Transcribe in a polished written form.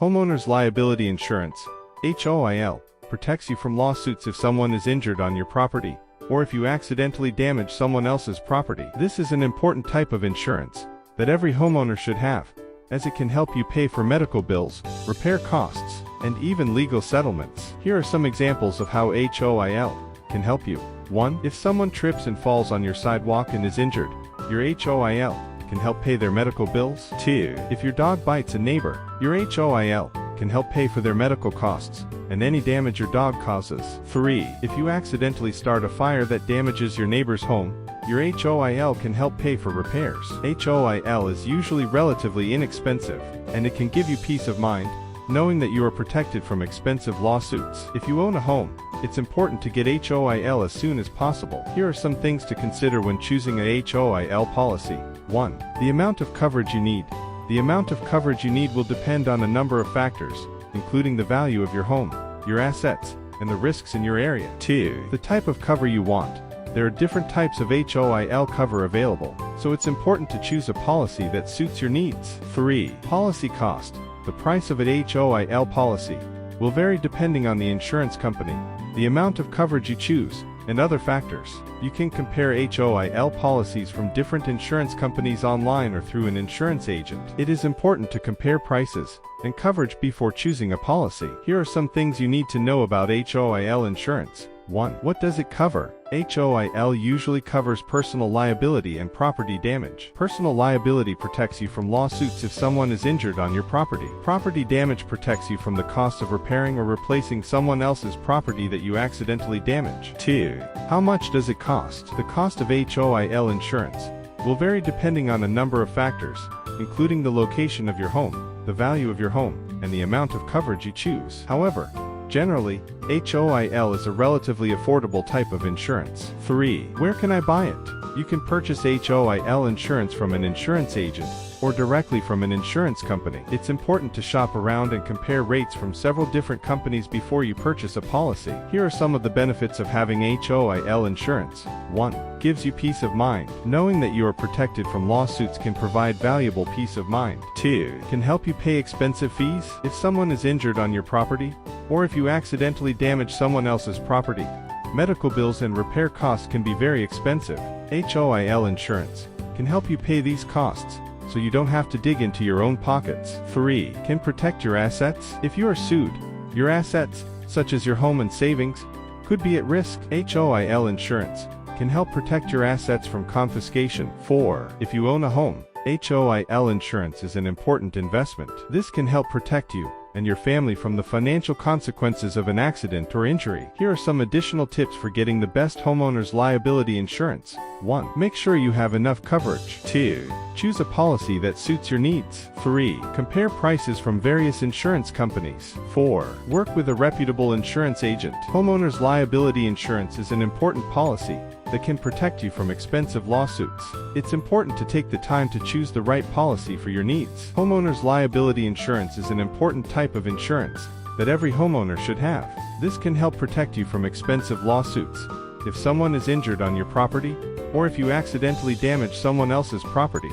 Homeowners Liability Insurance, HOIL, protects you from lawsuits if someone is injured on your property, or if you accidentally damage someone else's property. This is an important type of insurance that every homeowner should have, as it can help you pay for medical bills, repair costs, and even legal settlements. Here are some examples of how HOIL can help you. 1. If someone trips and falls on your sidewalk and is injured, your HOIL can help pay their medical bills. 2. If your dog bites a neighbor, your HOIL can help pay for their medical costs and any damage your dog causes. 3. If you accidentally start a fire that damages your neighbor's home, your HOIL can help pay for repairs. HOIL is usually relatively inexpensive, and it can give you peace of mind, knowing that you are protected from expensive lawsuits. If you own a home, it's important to get HOIL as soon as possible. Here are some things to consider when choosing a HOIL policy. 1. The amount of coverage you need. The amount of coverage you need will depend on a number of factors, including the value of your home, your assets, and the risks in your area. 2. The type of cover you want. There are different types of HOIL cover available, so it's important to choose a policy that suits your needs. 3. Policy cost. The price of an HOIL policy will vary depending on the insurance company, the amount of coverage you choose, and other factors. You can compare HOIL policies from different insurance companies online or through an insurance agent. It is important to compare prices and coverage before choosing a policy. Here are some things you need to know about HOIL insurance. 1. What does it cover? HOIL usually covers personal liability and property damage. Personal liability protects you from lawsuits if someone is injured on your property. Property damage protects you from the cost of repairing or replacing someone else's property that you accidentally damage. 2. How much does it cost? The cost of HOIL insurance will vary depending on a number of factors, including the location of your home, the value of your home, and the amount of coverage you choose. However, generally, HOIL is a relatively affordable type of insurance. 3. Where can I buy it? You can purchase HOIL insurance from an insurance agent or directly from an insurance company. It's important to shop around and compare rates from several different companies before you purchase a policy. Here are some of the benefits of having HOIL insurance. 1. Gives you peace of mind. Knowing that you are protected from lawsuits can provide valuable peace of mind. 2. Can help you pay expensive fees. If someone is injured on your property, or if you accidentally damage someone else's property, medical bills and repair costs can be very expensive. HOIL insurance can help you pay these costs, so you don't have to dig into your own pockets. 3. Can protect your assets. If you are sued, your assets, such as your home and savings, could be at risk. HOIL insurance can help protect your assets from confiscation. 4. If you own a home, HOIL insurance is an important investment. This can help protect you and your family from the financial consequences of an accident or injury. Here are some additional tips for getting the best homeowners liability insurance. 1. Make sure you have enough coverage. 2. Choose a policy that suits your needs. 3. Compare prices from various insurance companies. 4. Work with a reputable insurance agent. Homeowners liability insurance is an important policy that can protect you from expensive lawsuits. It's important to take the time to choose the right policy for your needs. Homeowners liability insurance is an important type of insurance that every homeowner should have. This can help protect you from expensive lawsuits if someone is injured on your property, or if you accidentally damage someone else's property.